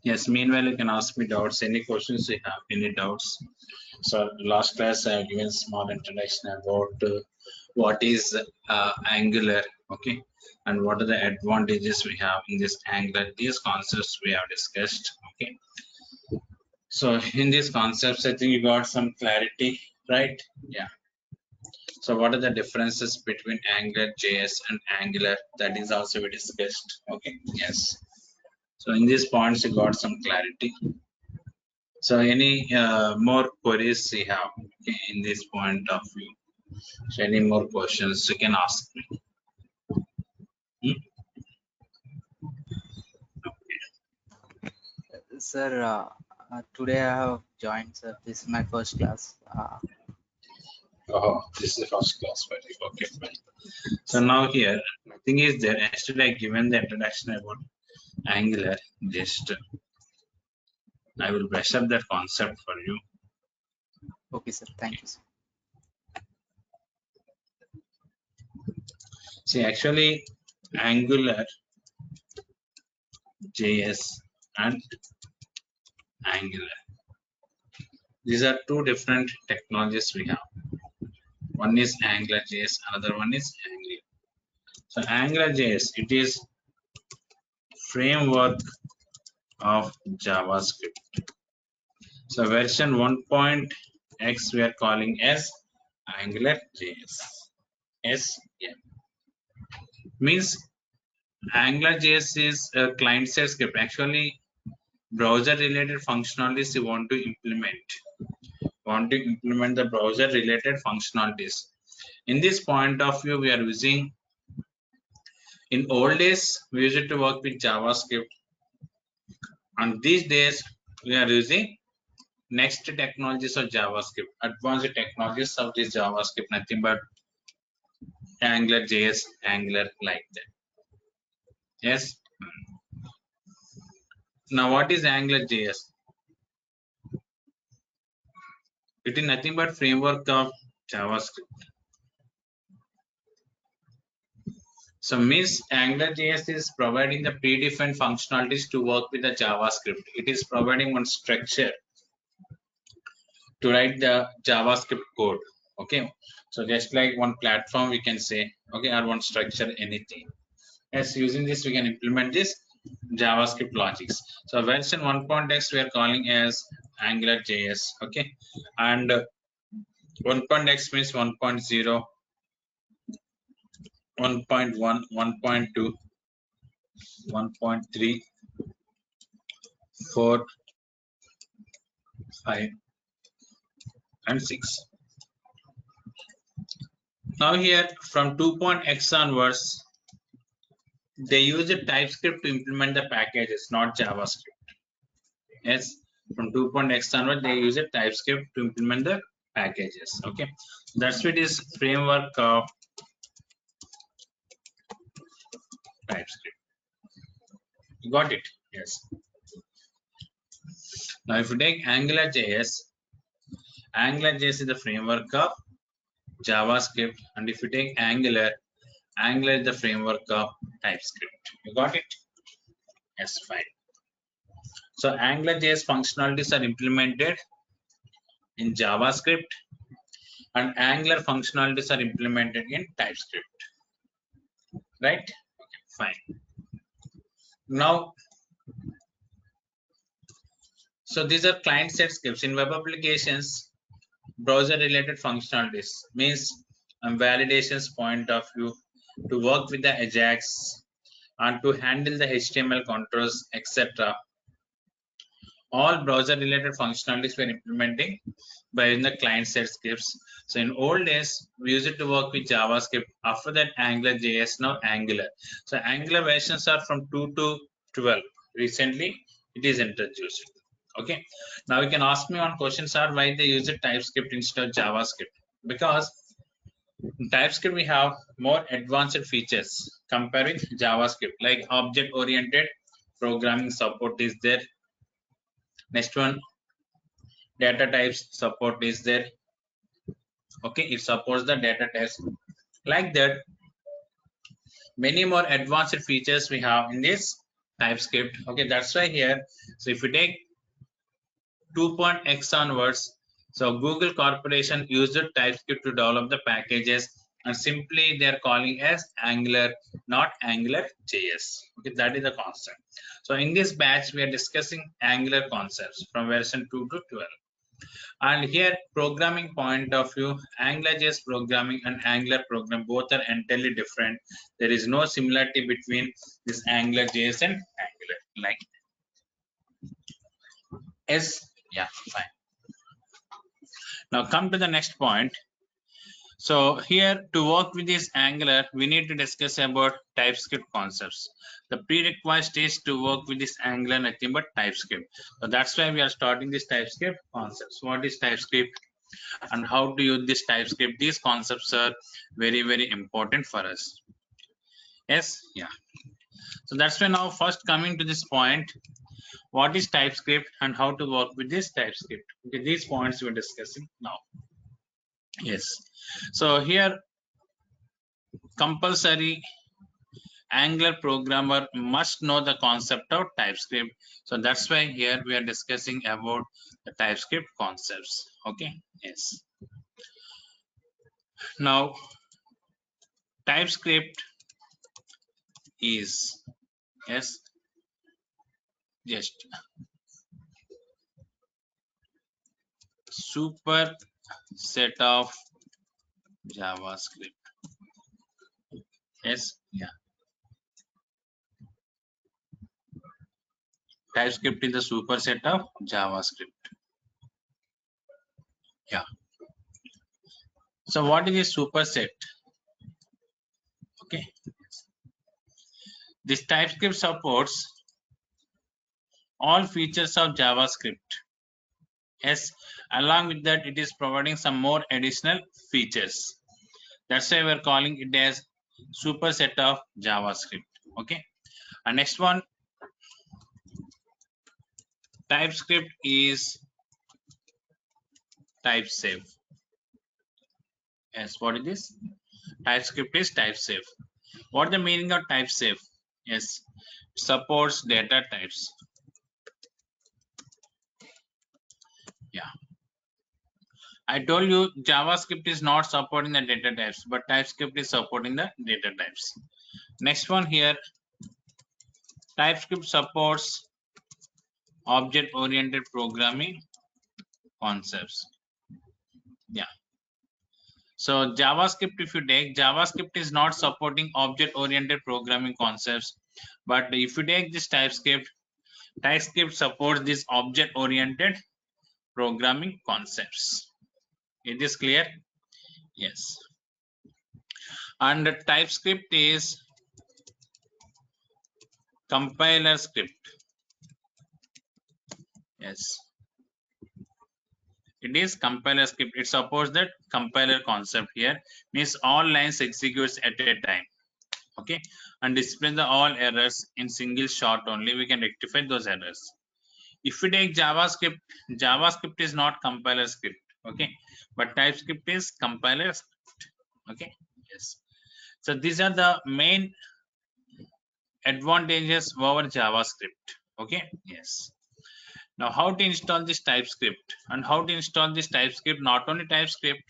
Yes, meanwhile you can ask me doubts, any questions you have, any doubts. So last class I have given small introduction about what is Angular, okay, and what are the advantages we have in this Angular. These concepts we have discussed, okay. So in these concepts, I think you got some clarity, right? Yeah. So what are the differences between Angular JS and Angular? That is also we discussed, okay. Yes. So in these points you got some clarity. So any more queries you have, okay, in this point of view? So any more questions you can ask me. Sir, today I have joined, sir. This is my first class. Oh, this is the first class, okay, fine. So now here, nothing is there. Yesterday I given the introduction about Angular. Just I will brush up that concept for you. Okay, sir. Thank you, sir. See, actually, Angular JS and Angular. These are two different technologies we have. One is Angular JS, another one is Angular. So Angular JS, it is framework of JavaScript. So version 1.x we are calling as Angular JS. Yes, yeah. Means Angular JS is a client-side script. Actually, browser-related functionalities you want to implement. The browser-related functionalities. In this point of view, we are using. In old days, we used to work with JavaScript, and these days we are using next technologies of JavaScript, advanced technologies of this JavaScript, nothing but Angular JS, Angular like that. Yes. Now, what is Angular JS? It is nothing but framework of JavaScript. So, means Angular JS is providing the predefined functionalities to work with the JavaScript. It is providing one structure to write the JavaScript code. Okay. So, just like one platform, we can say, okay, or one structure, anything. As using this, we can implement this JavaScript logics. So version 1.x we are calling as Angular JS, okay, and 1.x means 1.0, 1.1, 1.2, 1.3, 4, 5, and 6. Now here from 2.x onwards, they use a TypeScript to implement the packages, not JavaScript. Yes, from 2.x onward, they use a TypeScript to implement the packages. Okay, that's what is framework of TypeScript. You got it? Yes. Now, if you take Angular JS is the framework of JavaScript, and if you take Angular is the framework of TypeScript. You got it? Yes, fine. So Angular JS functionalities are implemented in JavaScript, and Angular functionalities are implemented in TypeScript. Right? Okay, fine. Now, so these are client-side scripts. In web applications, browser-related functionalities means validations point of view, to work with the Ajax and to handle the HTML controls, etc. All browser-related functionalities we are implementing by using the client-side scripts. So in old days, we used to work with JavaScript. After that, Angular JS, now Angular. So Angular versions are from 2 to 12. Recently, it is introduced. Okay. Now you can ask me one questions are why they use a TypeScript instead of JavaScript. Because in TypeScript we have more advanced features compared with JavaScript, like object-oriented programming support is there. Next one, data types support is there. Okay, it supports the data types. Like that, many more advanced features we have in this TypeScript. Okay, that's why here. So if you take 2.x onwards, so Google Corporation used TypeScript to develop the packages, and simply they are calling as Angular, not AngularJS. Okay, that is the concept. So in this batch, we are discussing Angular concepts from version 2 to 12. And here, programming point of view, AngularJS programming and Angular program both are entirely different. There is no similarity between this AngularJS and Angular. Like yeah, fine. Now come to the next point. So here, to work with this Angular, we need to discuss about TypeScript concepts. The prerequisite is to work with this Angular, nothing but TypeScript. So that's why we are starting this TypeScript concepts. What is TypeScript and how to use this TypeScript? These concepts are very, very important for us. Yes, yeah. So that's why now first coming to this point, what is TypeScript and how to work with this TypeScript? Okay, these points we're discussing now. Yes. So here, compulsory Angular programmer must know the concept of TypeScript. So that's why here we are discussing about the TypeScript concepts. Okay. Yes. Now, TypeScript is just super set of JavaScript. Yes. Yeah. TypeScript is the superset of JavaScript. Yeah. So what is a superset? Okay. This TypeScript supports all features of JavaScript. Yes. Along with that, it is providing some more additional features. That's why we're calling it as superset of JavaScript. Okay. And next one, TypeScript is type safe. Yes, what is this? TypeScript is type safe. What the meaning of type safe? Yes, supports data types. Yeah, I told you JavaScript is not supporting the data types, but TypeScript is supporting the data types. Next one here, TypeScript supports object-oriented programming concepts. Yeah. So JavaScript, if you take, JavaScript is not supporting object-oriented programming concepts, but if you take this TypeScript, TypeScript supports this object-oriented programming concepts. Is this clear? Yes. And TypeScript is compiler script. Yes. It is compiler script. It supports that compiler concept here. Means all lines executes at a time. Okay. And display the all errors in single shot only. We can rectify those errors. If we take JavaScript, JavaScript is not compiler script. Okay. But TypeScript is compiler script. Okay. Yes. So these are the main advantages over JavaScript. Okay. Yes. Now, how to install this TypeScript and how to install this TypeScript, not only TypeScript,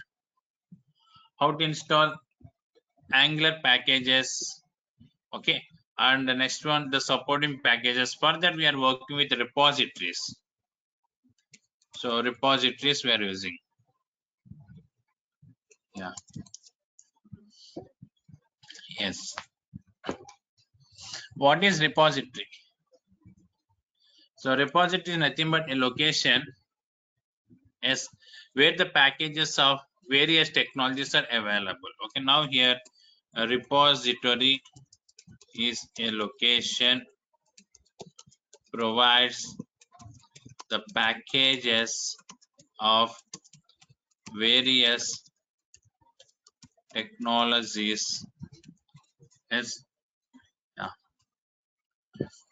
how to install Angular packages. Okay. And the next one, the supporting packages. For that, we are working with repositories. So repositories we are using. Yeah. Yes. What is repository? So repository is nothing but a location, yes, where the packages of various technologies are available. Okay, now here a repository is a location provides the packages of various technologies. Yes, yeah.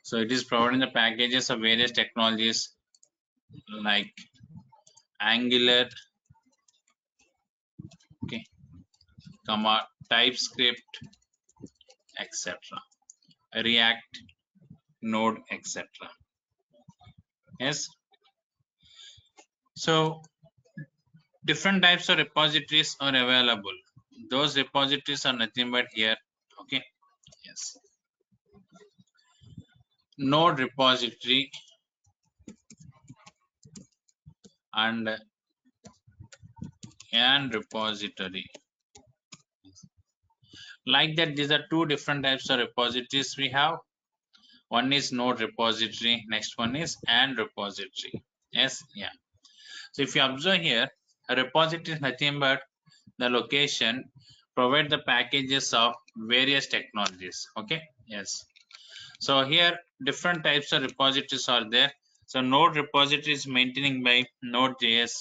So it is providing the packages of various technologies like Angular, okay, TypeScript, etc. React, node, etc. Yes. So different types of repositories are available. Those repositories are nothing but here. Okay. Yes. Node repository and repository. Like that, these are two different types of repositories we have. One is node repository, next one is and repository. Yes, yeah. So if you observe here, a repository is nothing but the location provide the packages of various technologies. Okay, yes. So here different types of repositories are there. So node repository is maintaining by Node.js,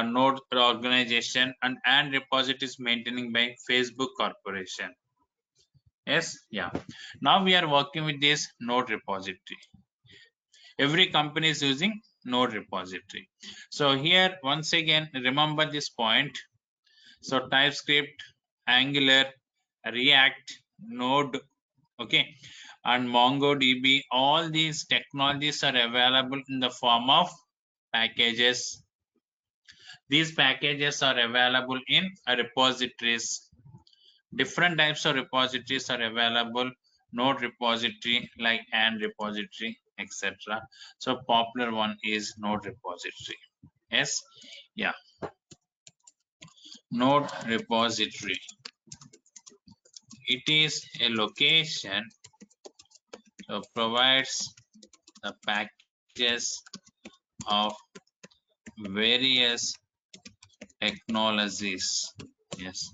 node organization, and repository is maintaining by Facebook Corporation. Yes, yeah. Now we are working with this node repository. Every company is using node repository. So here once again remember this point. So TypeScript, Angular, React, Node, okay, and MongoDB, all these technologies are available in the form of packages. These packages are available in repositories. Different types of repositories are available. Node repository like and repository, etc. So popular one is node repository. Yes, yeah. Node repository. It is a location that provides the packages of various technologies. Yes.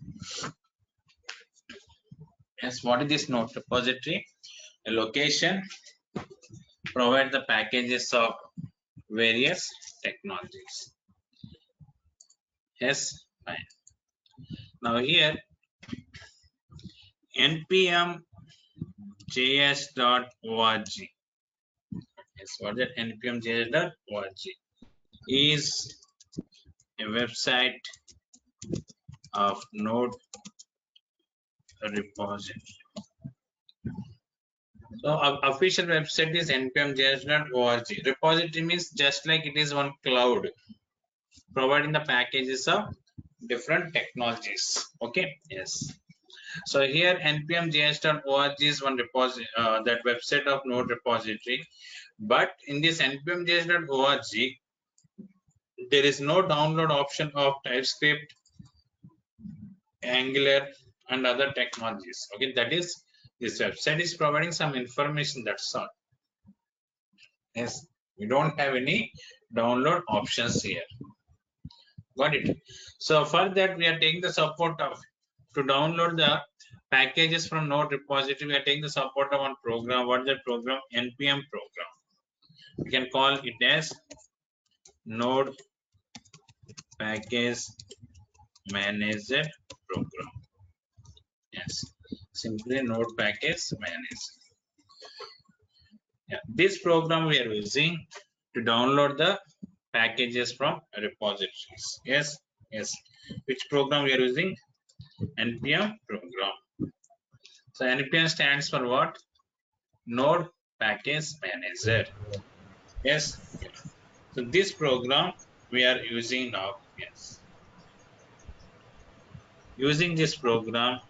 Yes, what is this node repository? A location provide the packages of various technologies. Yes, fine. Now here npm js.org. Yes, what is that? npm js.org is a website of node repository. So official website is npm.js.org. Repository means just like it is one cloud, providing the packages of different technologies. Okay, yes. So here npm.js.org is one repository, that website of node repository. But in this npm.js.org, there is no download option of TypeScript, Angular, and other technologies. Okay, that is, this website is providing some information, that's all. Yes, we don't have any download options here. Got it? So for that, we are taking the support of, to download the packages from node repository, we are taking the support of one program. What is that program? npm program. We can call it as node package manager program. Yes, simply node package manager. Yeah, this program we are using to download the packages from repositories. Yes, yes. Which program we are using? npm program. So npm stands for what? Node package manager. Yes. So this program we are using now. Yes. Using this program,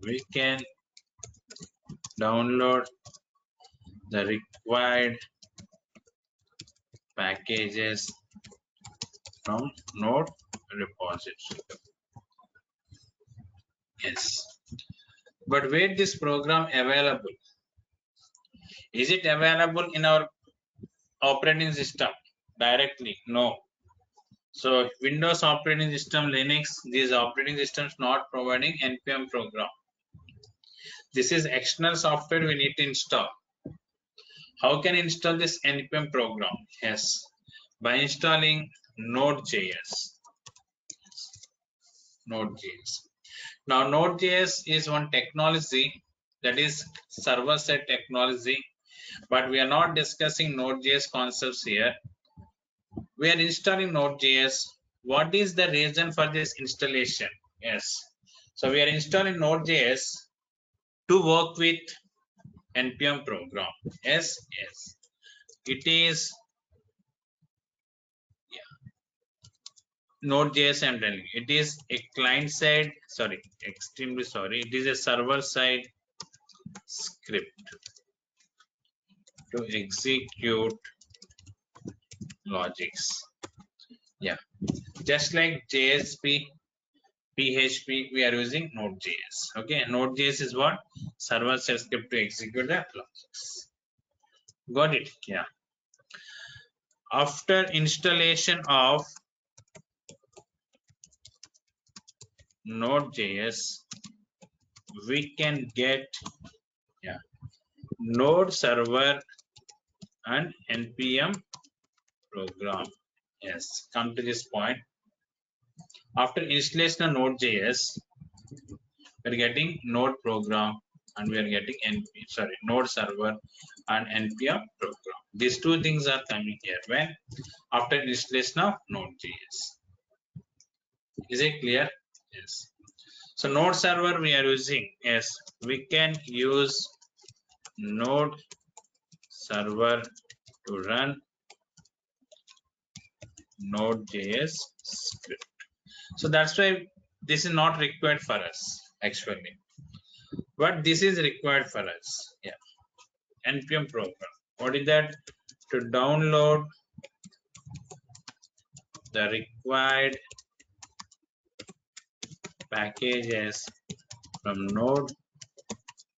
we can download the required packages from node repository. Yes. But where this program available? Is it available in our operating system directly? No. So Windows operating system, Linux, these operating systems not providing npm program. This is external software we need to install. How can I install this npm program? Yes, by installing Node.js. Node.js. Now Node.js is one technology, that is server-side technology, but we are not discussing Node.js concepts here. We are installing Node.js. What is the reason for this installation? Yes. So we are installing Node.js to work with npm program. Yes. It is Node.js. I'm telling you, it is a client side. Sorry, extremely sorry. It is a server side script to execute logics. Yeah, just like JSP, PHP, we are using Node.js. Okay, Node.js is what? Server side script to execute the logics. Got it? Yeah. After installation of Node.js, we can get Node server and npm program. Yes, come to this point. After installation of Node.js, we are getting Node program and we are getting Node server and npm program. These two things are coming here when after installation of Node.js. Is it clear? Yes. So Node server we are using. Yes, we can use Node server to run Node.js script. So that's why this is not required for us actually, but this is required for us. Yeah, npm program. What is that? To download the required packages from Node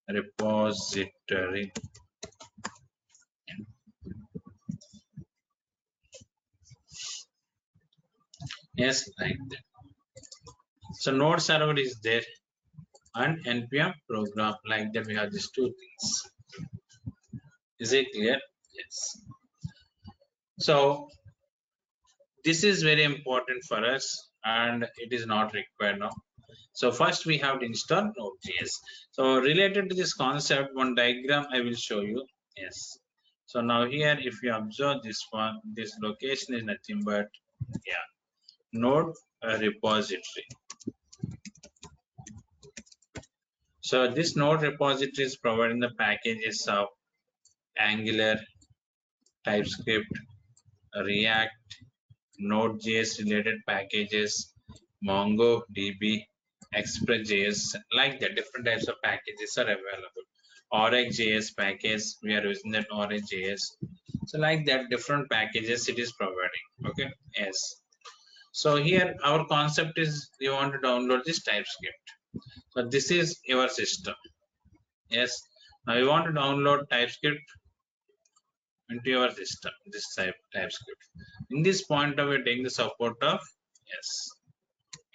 repository. Yes, like that. So Node server is there and npm program, like that we have these two things. Is it clear? Yes. So this is very important for us and it is not required now. So first we have to install Node.js. So related to this concept, one diagram I will show you. Yes. So now here, if you observe this one, this location is nothing but Node repository. So this Node repository is providing the packages of Angular, TypeScript, React, Node.js related packages, Mongo, DB, Express.js, like that. Different types of packages are available. RxJS package, we are using that RxJS. So like that, different packages it is providing. Okay, yes. So here our concept is you want to download this TypeScript. So this is your system. Yes. Now you want to download TypeScript into your system, this TypeScript. In this point of view, taking the support of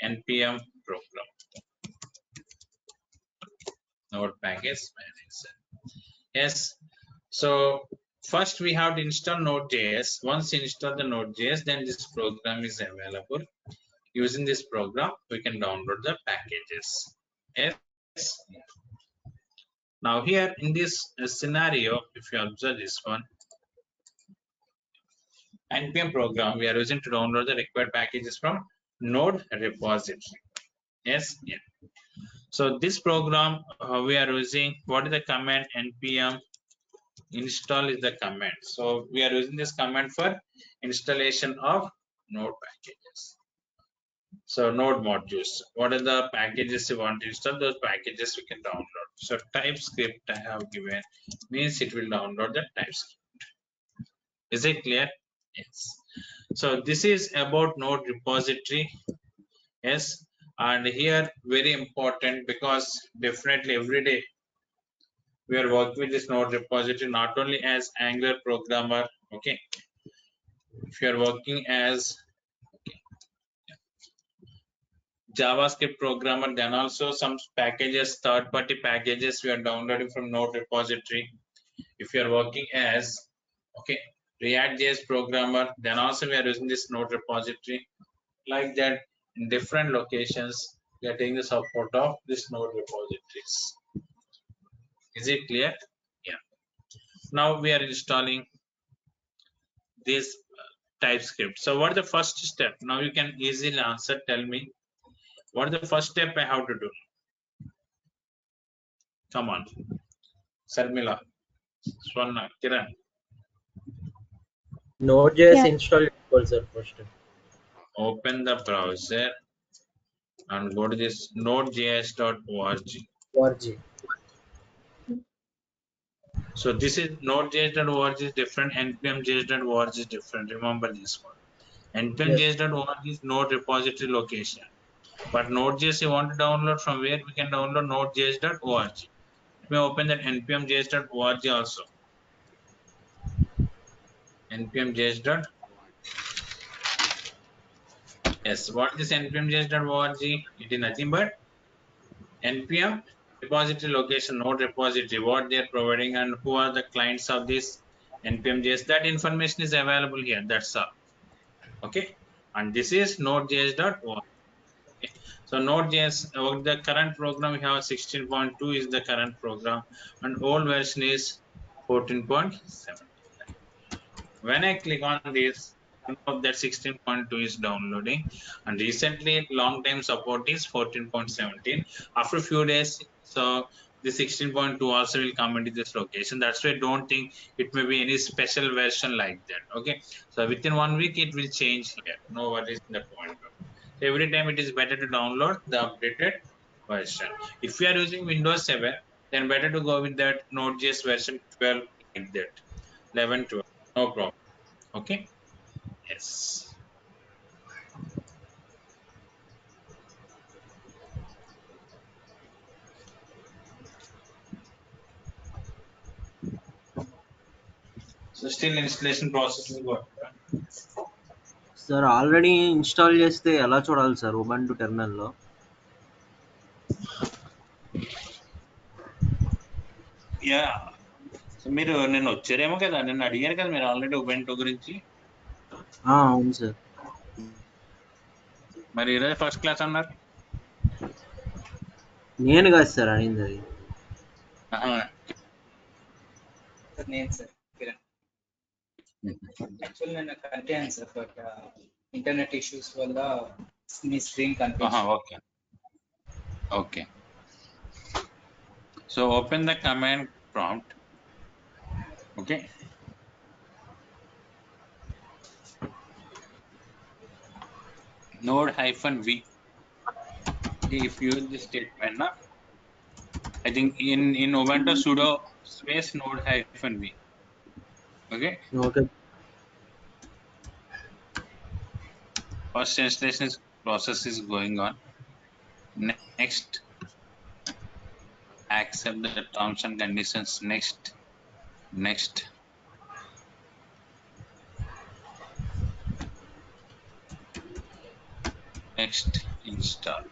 npm program, Node package manager. Yes. So first we have to install Node.js. Once you install the Node.js, then this program is available. Using this program, we can download the packages. Yes. Now here in this scenario, if you observe this one, npm program we are using to download the required packages from Node repository. Yes. Yeah. So this program we are using, what is the command? Npm install is the command. So we are using this command for installation of Node packages. So Node modules, what are the packages you want to install? Those packages we can download. So TypeScript I have given means it will download the TypeScript. Is it clear? Yes. So this is about Node repository. Yes. And here very important, because definitely every day we are working with this Node repository, not only as Angular programmer. Okay. If you are working as JavaScript programmer, then also some packages, third-party packages we are downloading from Node repository. If you are working as React.js programmer, then also we are using this Node repository. Like that, in different locations, getting the support of this Node repositories. Is it clear? Yeah. Now we are installing this TypeScript. So what is the first step? Now you can easily answer. Tell me, what is the first step I have to do? Come on. Sarmila. Swarna. Kiran. Node.js install sir first. Open the browser and go to this nodejs.org. Org. So this is nodejs.org is different, npmjs.org is different. Remember this one. npmjs.org is node repository location. But Node.js you want to download from where we can download nodejs.org. Let me open that npmjs.org also. npmjs.org. Yes, what is npmjs.org? It is nothing but npm repository location, node repository, what they are providing and who are the clients of this npmjs. That information is available here. That's all. Okay, and this is nodejs.org. Okay. So Node.js, the current program we have 16.2 is the current program, and old version is 14.7. When I click on this, you know that 16.2 is downloading, and recently long time support is 14.17. After a few days, so the 16.2 also will come into this location. That's why I don't think it may be any special version like that. Okay, so within 1 week it will change here. No worries in that point. So every time it is better to download the updated version. If you are using Windows 7, then better to go with that Node.js version 12 like that. 11, 12, no problem. Okay. Yes. So still installation process is going on. Sir already install చేస్తే ఎలా చూడాలి sir Ubuntu టెర్మినల్లో? Yeah so మీరు నిన్న వచ్చారేమో కదా, నిన్న అడిగారు కదా మీరు ఆల్రెడీ ఉబెంటో గురించి. అవును సార్. మరి ఈరోజు ఫస్ట్ క్లాస్ అన్నారు. నేను కాదు సార్ అయింది అది. నేను సార్ కిరణ్. యాక్చువల్ నేను కనిపించాను సార్, బట్ ఇంటర్నెట్ ఇష్యూస్ వల్ల మీ స్క్రీన్ కనిపించదు. Okay okay. So open the command prompt. Okay, node-v. If you use this statement, I think in Ubuntu sudo space node-v. Okay. Okay. First installation process is going on. Next, accept the terms and conditions. Next. Next, install.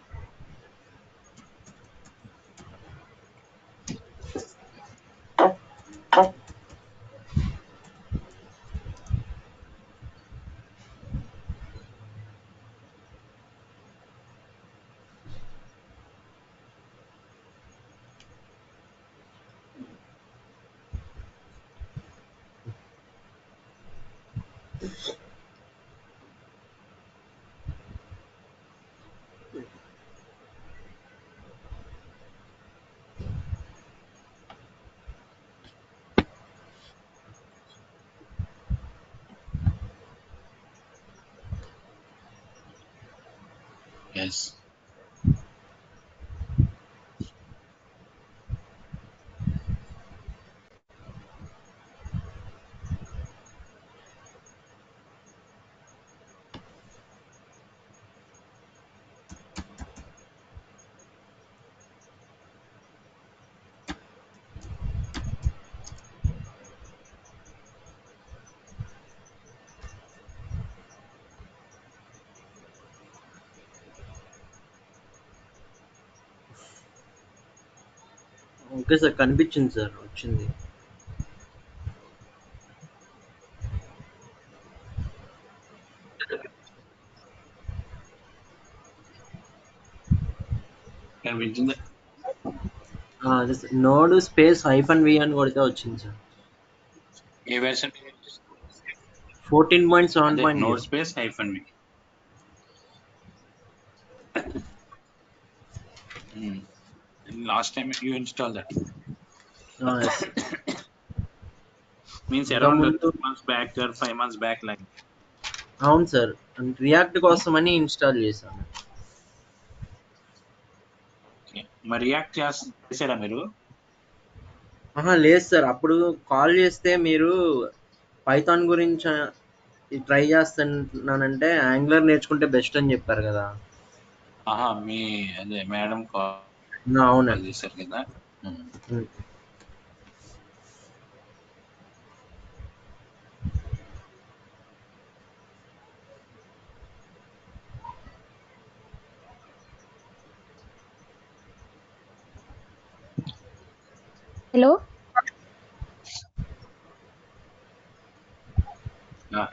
Yes. Okay sir, కనిపించింది sir, వచ్చింది. కనిపించింది. అదే sir, node space -v అని కొడితే వచ్చింది sir. ఏ version? 14.7. Node space -v. last time you installed that. yes. Means ఇంకా around ముందు 3 months back or 5 months back, like. అవును సార్ రియాక్ట్ కోసమని ఇన్స్టాల్ చేశాను. మరి రియాక్ట్ చేసారా మీరు? లేదు సార్, అప్పుడు కాల్ చేస్తే మీరు పైథాన్ గురించి ట్రై చేస్తున్నానంటే యాంగులర్ నేర్చుకుంటే బెస్ట్ అని చెప్పారు కదా. మీ అదే మేడం అవునండి. కాల్ చేశారు కదా. Hello?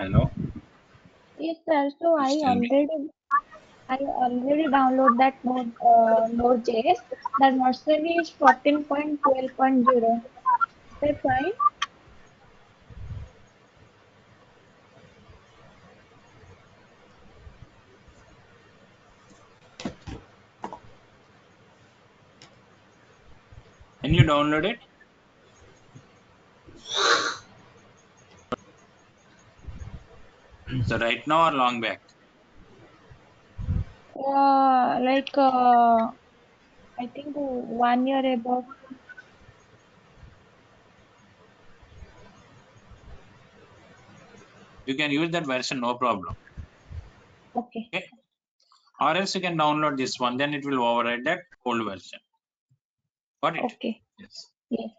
Hello. Yes, sir. So Please tell me. I already download that Node.js. That version is 14.12.0. Is that fine? Can you download it? So right now or long back? I think 1 year ago. You can use that version, no problem. Okay. Or else you can download this one, then it will override that old version. Got it? Okay. Yes. Yes.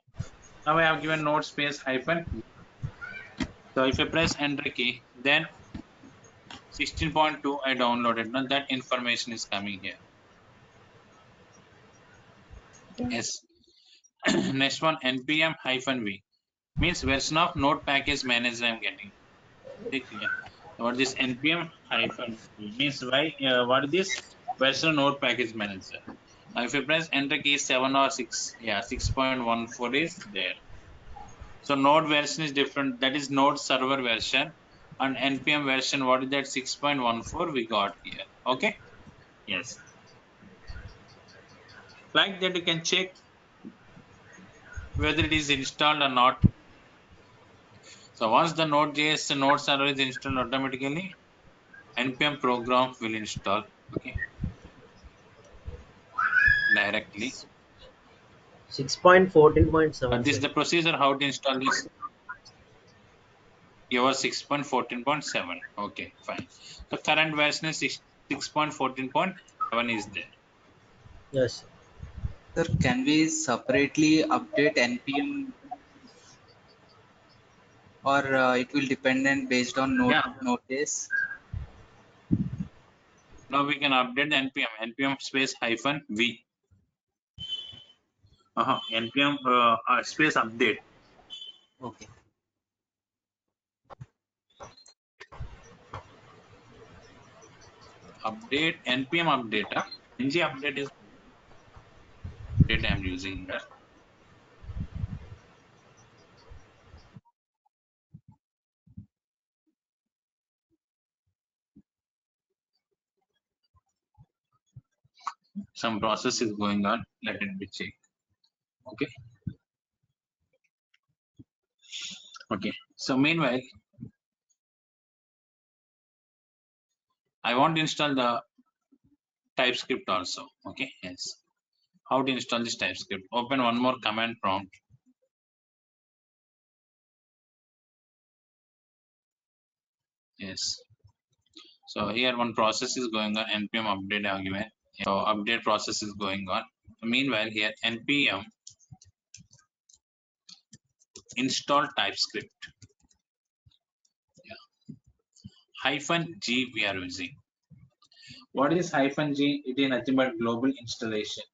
Now I have given node space hyphen. So if I press enter key, then 16.2 I downloaded. Now that information is coming here. Yes. Next one, npm -v means version of node package manager I'm getting. What is npm -v means why? What is this version of node package manager? Now if you press enter key 7 or 6, yeah, 6.14 is there. So node version is different. That is node server version, and npm version. What is that? 6.14 we got here. Okay. Yes. Like that, you can check whether it is installed or not. So once the Node.js node server is installed, automatically npm program will install. Okay. Directly. 6.14.7. This is the procedure how to install this. Your 6.14.7. Okay, fine. The current version is 6.14.7 is there. Yes. Sir, can we separately update npm, or it will dependent based on Node.js? Now we can update the npm space -v. npm space update. Okay. Update npm update. Anji update is update I'm using here. Some process is going on. Let it be checked. Okay. Okay. So meanwhile, I want to install the Typescript also. Okay. Yes. How to install this Typescript? Open one more command prompt. Yes. So here one process is going on. npm update argument. So update process is going on. Meanwhile, here npm install Typescript. -g we are using. What is -g? It is nothing but global installation.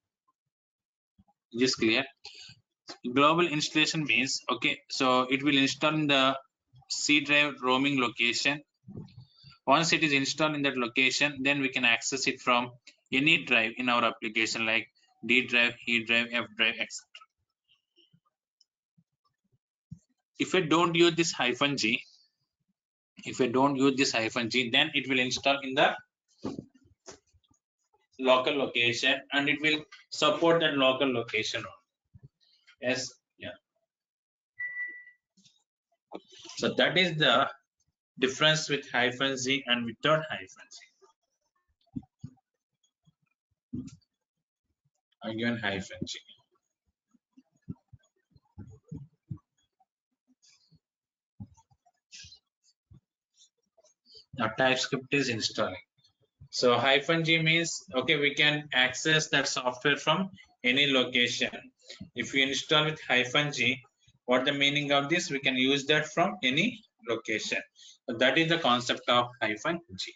Is this clear? Global installation means, okay, so it will install in the C drive roaming location. Once it is installed in that location, then we can access it from any drive in our application like D drive, E drive, F drive, etc. If I don't use this -g, then it will install in the local location, and it will support that local location. Yes, yeah. So that is the difference with -z and without -z. Again -g. Now TypeScript is installing. So -g means, okay, we can access that software from any location. If we install with -g, what the meaning of this? We can use that from any location. So that is the concept of -g.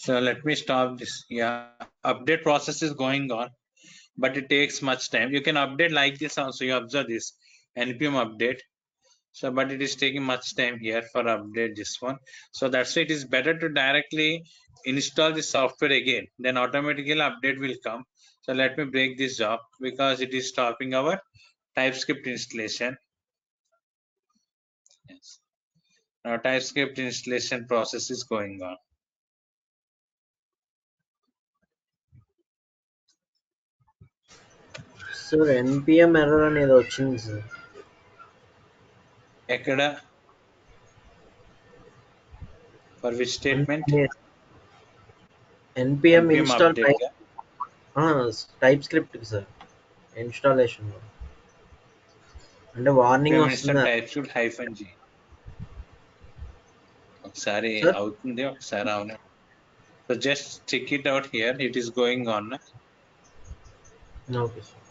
So let me stop this. Yeah, update process is going on, but it takes much time. You can update like this also. You observe this npm update. So, but it is taking much time here for update this one. So that's why it is better to directly install the software again. Then automatically update will come. So let me break this job because it is stopping our TypeScript installation. Yes. Now TypeScript installation process is going on. Sir NPM error అనేది వచ్చింది sir. ఎక్కడ? For which statement? NPM npm install update. Type script sir installation లో అంటే warning npm వస్తుంది. TypeScript -g. ఒకసారి sir అవుతుంది, ఒకసారి అవును. So just check it out here. It is going on. Okay sir.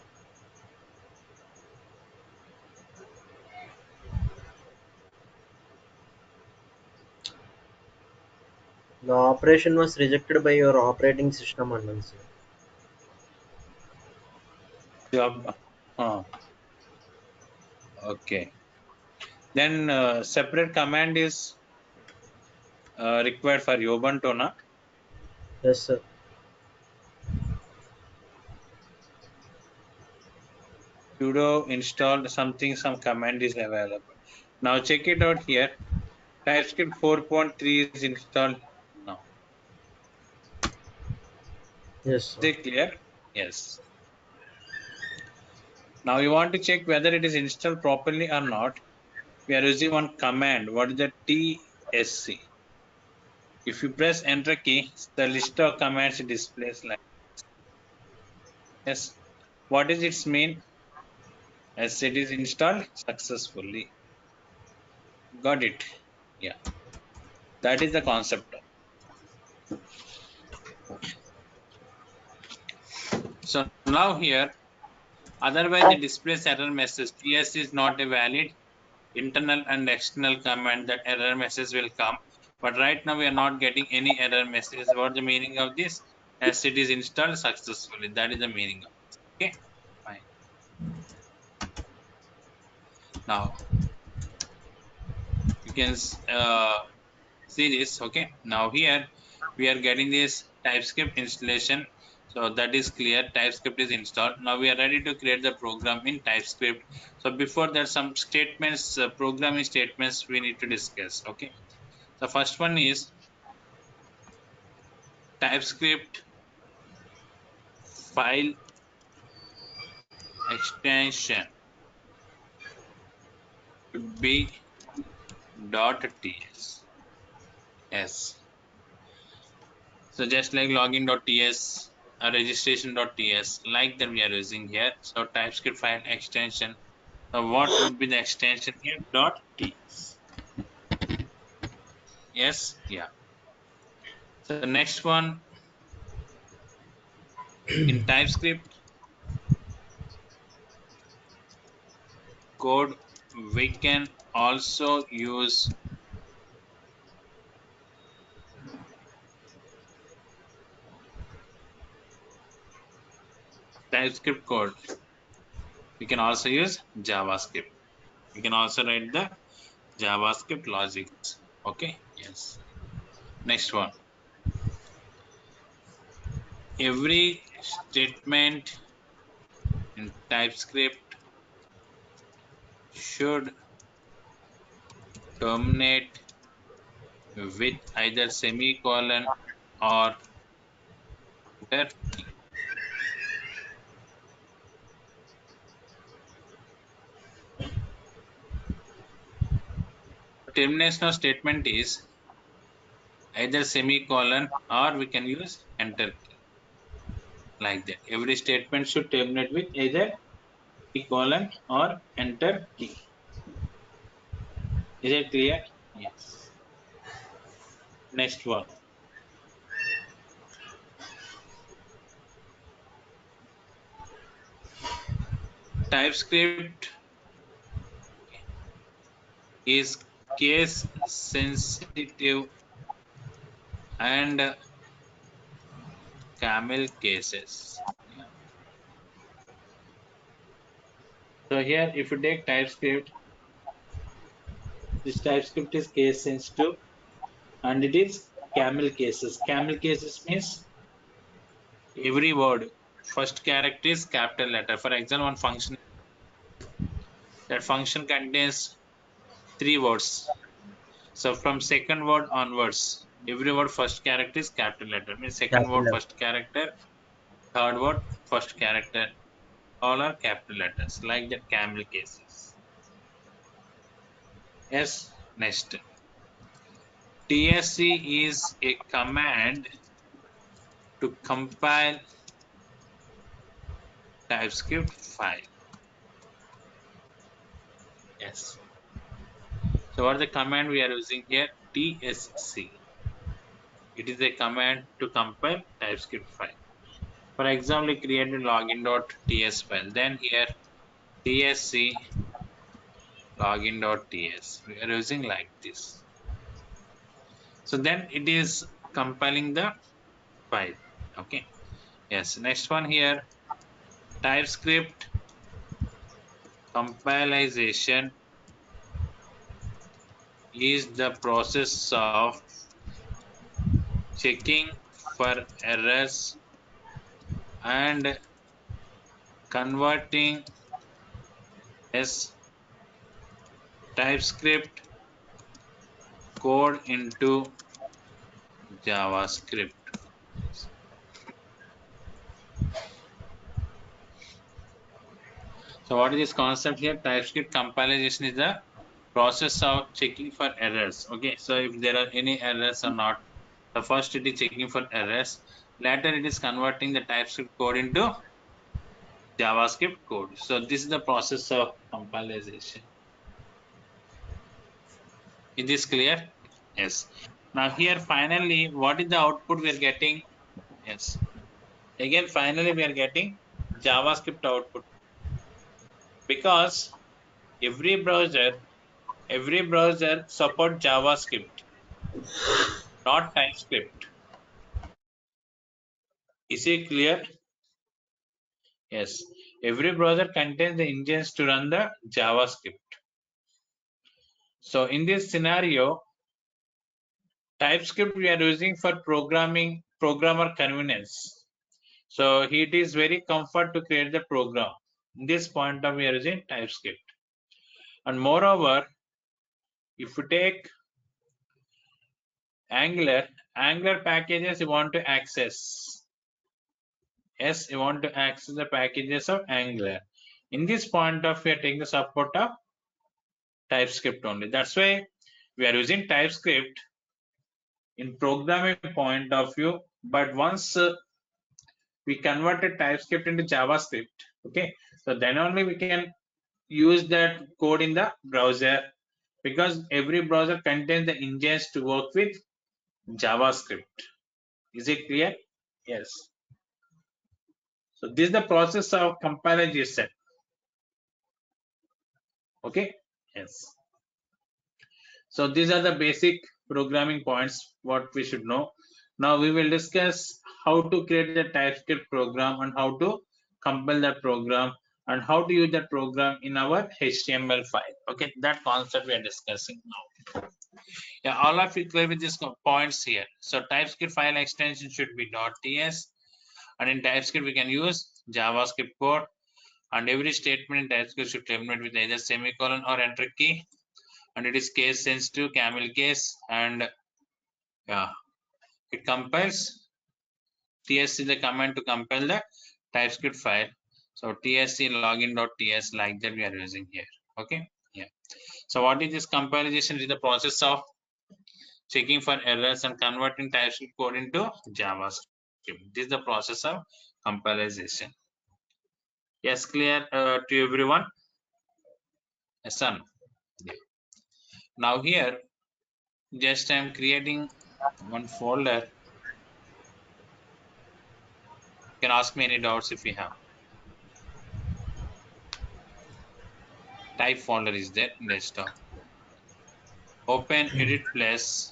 The operation was rejected by your operating system అన్నాను sir. Job. Okay. Then separate command is required for Ubuntu, na? Yes sir. Sudo install something, some command is available. Now check it out here. TypeScript 4.3 is installed now. Yes sir. Is it clear? Yes. Now you want to check whether it is installed properly or not. We are using one command. What is the tsc? If you press enter key, the list of commands displays like this. Yes. What is its mean? As it is installed successfully. Got it? Yeah. That is the concept. So now here, otherwise it displays error message. TS is not a valid internal and external command. That error message will come. But right now we are not getting any error message. What the meaning of this? As it is installed successfully. That is the meaning of this. Okay. Fine. Now you can see this. Okay. Now here we are getting this TypeScript installation. So that is clear. TypeScript is installed. Now we are ready to create the program in TypeScript. So before that, some statements, programming statements we need to discuss. Okay. The first one is TypeScript file extension should be .ts. Yes. So just like login.ts or registration.ts, like that we are using here. So TypeScript file extension. So what would be the extension here? .ts. Yes. Yeah. So the next one, in TypeScript code, we can also use TypeScript code. We can also use JavaScript. We can also write the JavaScript logics. Okay. Yes. Next one. every statement in TypeScript should terminate with either semicolon or enter key. Termination of statement is either semicolon or we can use enter key, like that. Every statement should terminate with either semicolon or enter key. Is it clear? Yes. Next one. TypeScript is case sensitive and camel cases. Yeah. So here, if you take TypeScript, this TypeScript is case sensitive and it is camel cases. Camel cases means every word, first character is capital letter. For example, one function, that function contains 3 words. So from second word onwards, every word first character is capital letter. Means second word Capital. first character, third word first character. All are capital letters, like that camel cases. Yes, next. TSC is a command to compile TypeScript file. Yes. So what is the command we are using here? TSC. It is a command to compile TypeScript file. For example, we created login.ts file. Then here tsc login.ts. We are using like this. So then it is compiling the file. Okay. Yes. Next one here. TypeScript Compilerization is the process of checking for errors and converting as TypeScript code into JavaScript. So what is this concept here? TypeScript compilation is the process of checking for errors. Okay, so if there are any errors or not, the first it is checking for errors. Later it is converting the TypeScript code into JavaScript code. So this is the process of compilation. Is this clear? Yes. Now here finally, what is the output we are getting? Yes. Again, finally we are getting JavaScript output, because every browser support JavaScript, not TypeScript. Is it clear? Yes. Every browser contains the engines to run the JavaScript. So in this scenario, TypeScript we are using for programmer convenience. So it is very comfort to create the program. In this point of we are using TypeScript. And moreover, if you take Angular packages you want to access. Yes, you want to access the packages of Angular. In this point of we are taking the support of TypeScript only. That's why we are using TypeScript in programming point of view. But once we converted TypeScript into JavaScript, okay, so then only we can use that code in the browser, because every browser contains the engines to work with JavaScript. Is it clear? Yes. So this is the process of compilation. Okay. Yes. So these are the basic programming points what we should know. Now we will discuss how to create a TypeScript program and how to compile that program and how to use that program in our HTML file. Okay, that concept we are discussing now. Yeah, all of you clear with these points here. So TypeScript file extension should be .ts And in TypeScript, we can use JavaScript code. And every statement in TypeScript should terminate with either semicolon or enter key. And it is case sensitive, camel case. And yeah, it compiles. TSC is the command to compile the TypeScript file. So TSC login.ts, like that we are using here. Okay. Yeah. So what is this compilation? It is the process of checking for errors and converting TypeScript code into JavaScript. This is the process of compilation. Yes, clear to everyone? Yes, son. Yeah. Now here, just I am creating one folder. You can ask me any doubts if you have. Type folder is there in desktop. Open edit plus.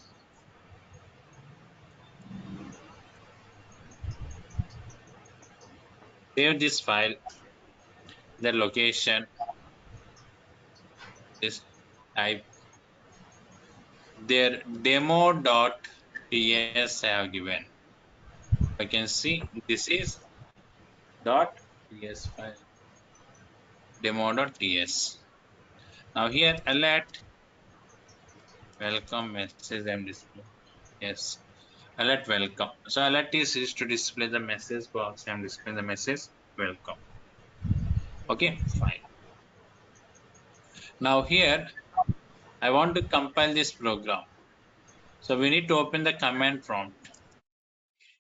Save this file. The location is type. Their demo.ts I have given. I can see this is .ts file. Demo.ts. Now here alert welcome message I'm displaying. Yes, alert welcome. So alert is used to display the message box. I'm displaying the message welcome. Okay, fine. Now here I want to compile this program. So we need to open the command prompt.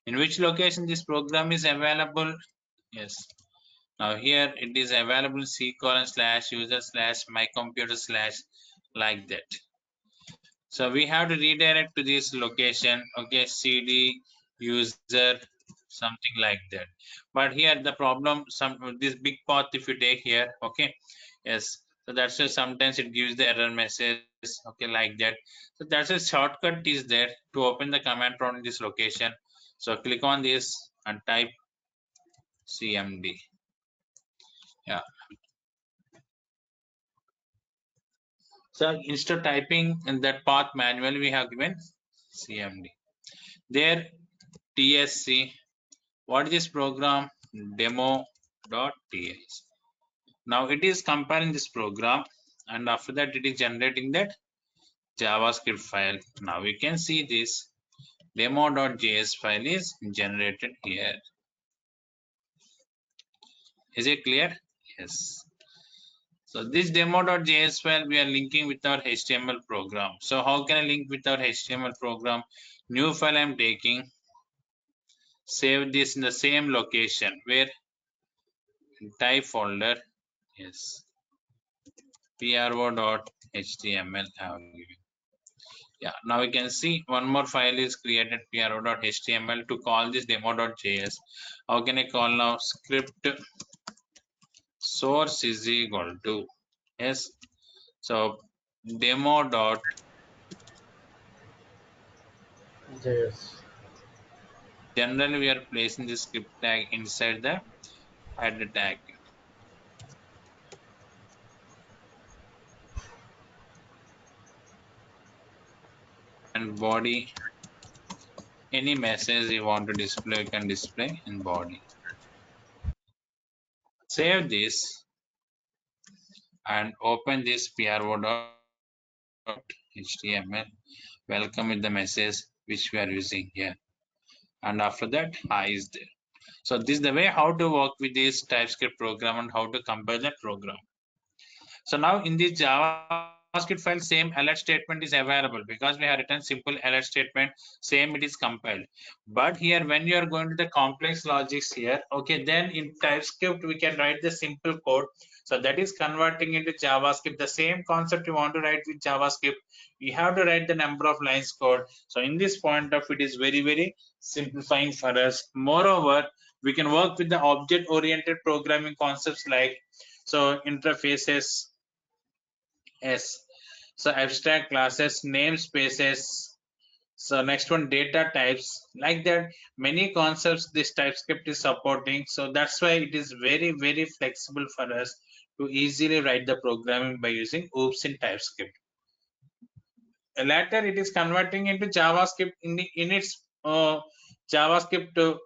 In which location this program is available? Yes. Now here it is available c:/user/my computer/ like that. So we have to redirect to this location. Okay, cd user something like that. But here the problem, this big path if you take here. Okay, yes. So that's why sometimes it gives the error message. Okay, like that. So that's a shortcut is there to open the command prompt in this location. So click on this and type cmd. Yeah. So instead of typing in that path manually, we have given cmd. There tsc. What is this program? Demo.ts. Now it is compiling this program, and after that it is generating that JavaScript file. Now we can see this demo.js file is generated here. Is it clear? Yes. So this demo.js file we are linking with our HTML program. So how can I link with our HTML program? New file I am taking. Save this in the same location where type folder. Yes. pro.html I have given. Yeah, now we can see one more file is created pro.html to call this demo.js. How can I call now? Script source is equal to, yes, so demo.js. Generally we are placing the script tag inside the head tag. And body, any message you want to display, you can display in body. Save this and open this pro.html. Welcome with the message which we are using here. And after that, hi is there. So this is the way how to work with this TypeScript program and how to compile that program. So now in this JavaScript file, same alert statement is available because we have written simple alert statement, same it is compiled. But here when you are going to the complex logics here, okay, then in TypeScript we can write the simple code. So that is converting into JavaScript. The same concept you want to write with JavaScript, you have to write the number of lines code. So in this point of it is very, very simplifying for us. Moreover, we can work with the object-oriented programming concepts like so interfaces. Yes. So abstract classes, namespaces. So next one, data types. Like that, many concepts this TypeScript is supporting. So that's why it is very, very flexible for us to easily write the programming by using OOPS in TypeScript. Later, it is converting into JavaScript in its JavaScript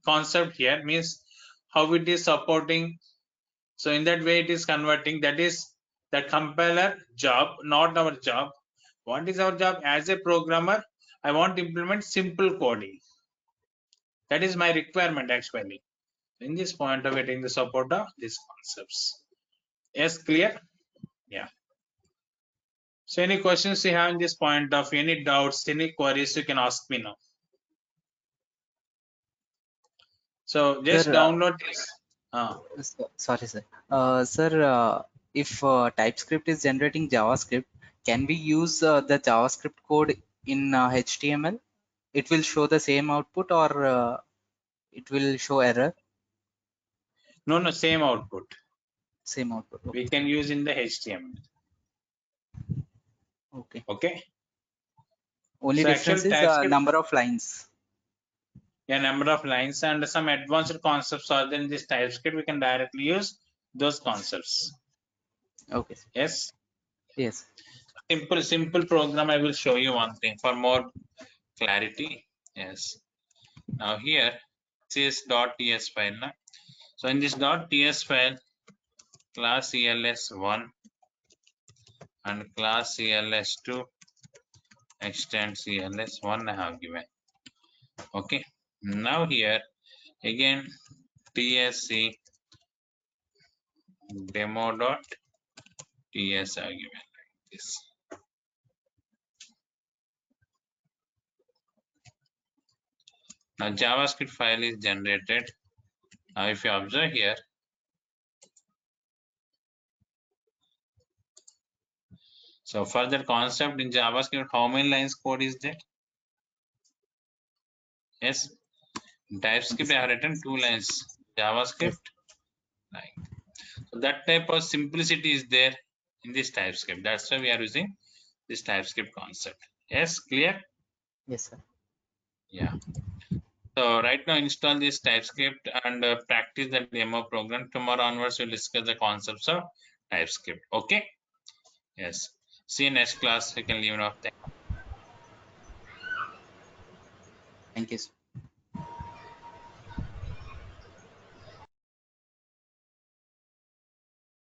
concept here, means how it is supporting. So in that way it is converting. That is the compiler job, not our job. What is our job? As a programmer, I want to implement simple coding. That is my requirement actually. In this point of getting the support of these concepts. Yes, clear? Yeah. So any questions you have in this point of, any doubts, any queries, you can ask me now. So just Sir, download this. sorry, sir. Sir, if TypeScript is generating JavaScript, can we use the JavaScript code in HTML? It will show the same output, or it will show error? No, same output. Same output. Okay. We can use in the HTML. Okay. Okay. Only So difference actual is TypeScript, number of lines. yeah, number of lines and some advanced concepts are there in this TypeScript. We can directly use those concepts. Okay. Yes. Yes. Simple program. I will show you one thing for more clarity. Yes. Now here, this is .ts file. Na? So in this .ts file, class CLS1 and class CLS2 extend CLS1 I have given. Okay. Now here again tsc demo.ts are given like this. Now JavaScript file is generated. Now if you observe here, so for that concept in JavaScript, how many lines code is there? Yes, in TypeScript I have written 2 lines. JavaScript, like so that type of simplicity is there in this TypeScript. That's why we are using this TypeScript concept. Yes, clear? Yes, sir. Yeah. So right now install this TypeScript and practice the demo program. Tomorrow onwards we'll discuss the concepts of TypeScript. Okay. Yes. See you next class. You can leave now. Thank you, sir.